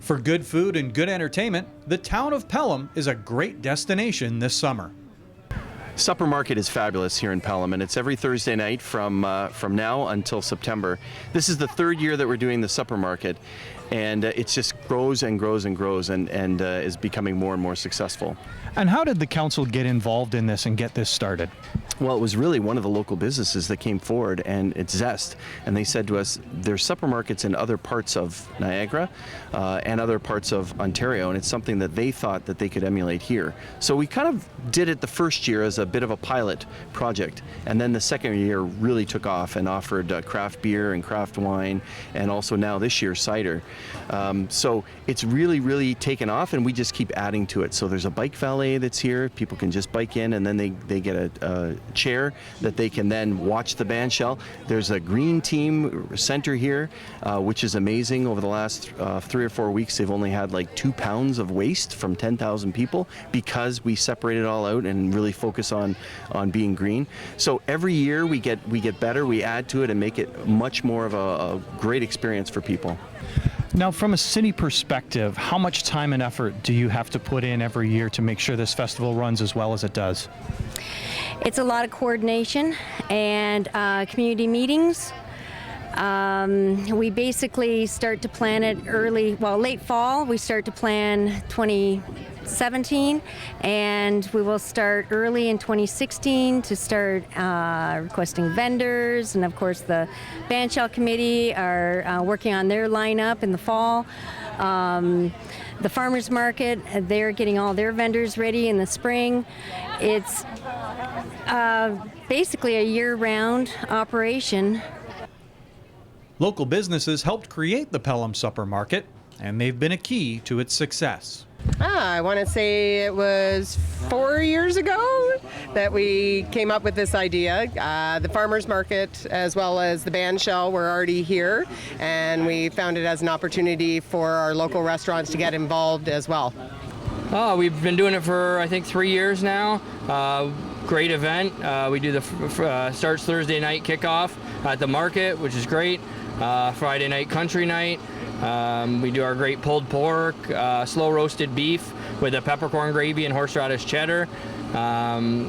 For good food and good entertainment, the town of Pelham is a great destination this summer. Supper Market is fabulous here in Pelham, and it's every Thursday night from now until September. This is the third year that we're doing the Supper Market, and it just grows and grows and grows and is becoming more and more successful. And how did the council get involved in this and get this started? Well, it was really one of the local businesses that came forward, and it's Zest. And they said to us, there's supper markets in other parts of Niagara and other parts of Ontario, and it's something that they thought that they could emulate here. So we kind of did it the first year as a bit of a pilot project, and then the second year really took off and offered craft beer and craft wine, and also now this year cider. So it's really, really taken off, and we just keep adding to it. So there's a bike valet that's here. People can just bike in, and then they get a chair that they can then watch the band shell. There's a green team center here, which is amazing. Over the last 3 or 4 weeks, they've only had like 2 pounds of waste from 10,000 people because we separate it all out and really focus on being green. So every year we get better, we add to it and make it much more of a great experience for people. Now, from a city perspective, how much time and effort do you have to put in every year to make sure this festival runs as well as it does? It's a lot of coordination and community meetings. We basically start to plan it late fall. We start to plan 2017, and we will start early in 2016 to start requesting vendors, and of course the bandshell committee are working on their lineup in the fall. The farmers market, they're getting all their vendors ready in the spring. It's basically a year-round operation. Local businesses helped create the Pelham Supper Market, and they've been a key to its success. I want to say it was 4 years ago that we came up with this idea. The farmers market as well as the bandshell were already here, and we found it as an opportunity for our local restaurants to get involved as well. We've been doing it for I think 3 years now. Great event. We do the starts Thursday night kickoff at the market, which is great. Friday night country night. We do our great pulled pork, slow roasted beef with a peppercorn gravy and horseradish cheddar.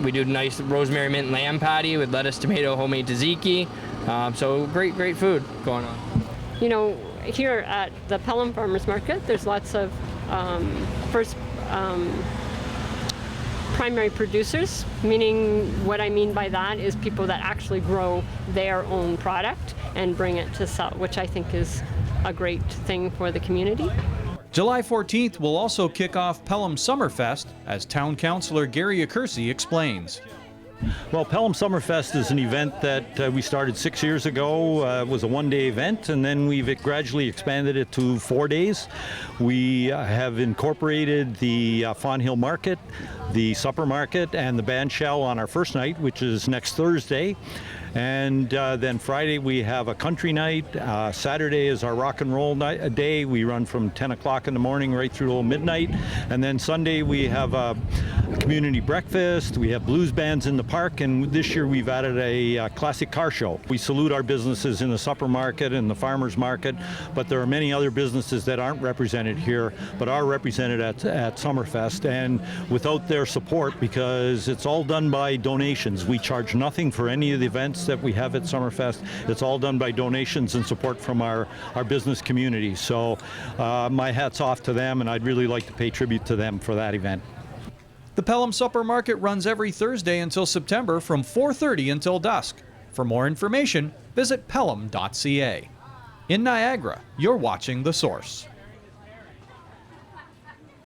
We do nice rosemary mint lamb patty with lettuce, tomato, homemade tzatziki. So great food going on. You know, here at the Pelham Farmers Market, there's lots of primary producers, meaning what I mean by that is people that actually grow their own product and bring it to sell, which I think is a great thing for the community. July 14th will also kick off Pelham Summerfest, as Town Councillor Gary Accursi explains. Well, Pelham Summerfest is an event that we started 6 years ago. It was a one-day event, and then we've gradually expanded it to 4 days. We have incorporated the Fawn Hill Market, the Supper Market, and the bandshell on our first night, which is next Thursday. And then Friday we have a country night. Saturday is our rock and roll day. We run from 10 o'clock in the morning right through till midnight. And then Sunday we have a community breakfast. We have blues bands in the park, and this year we've added a classic car show. We salute our businesses in the supper market and the farmers market, but there are many other businesses that aren't represented here but are represented at Summerfest, and without their support, because it's all done by donations. We charge nothing for any of the events that we have at Summerfest. It's all done by donations and support from our business community. So my hat's off to them, and I'd really like to pay tribute to them for that event. The Pelham Supper Market runs every Thursday until September from 4:30 until dusk. For more information, visit pelham.ca. In Niagara, you're watching The Source.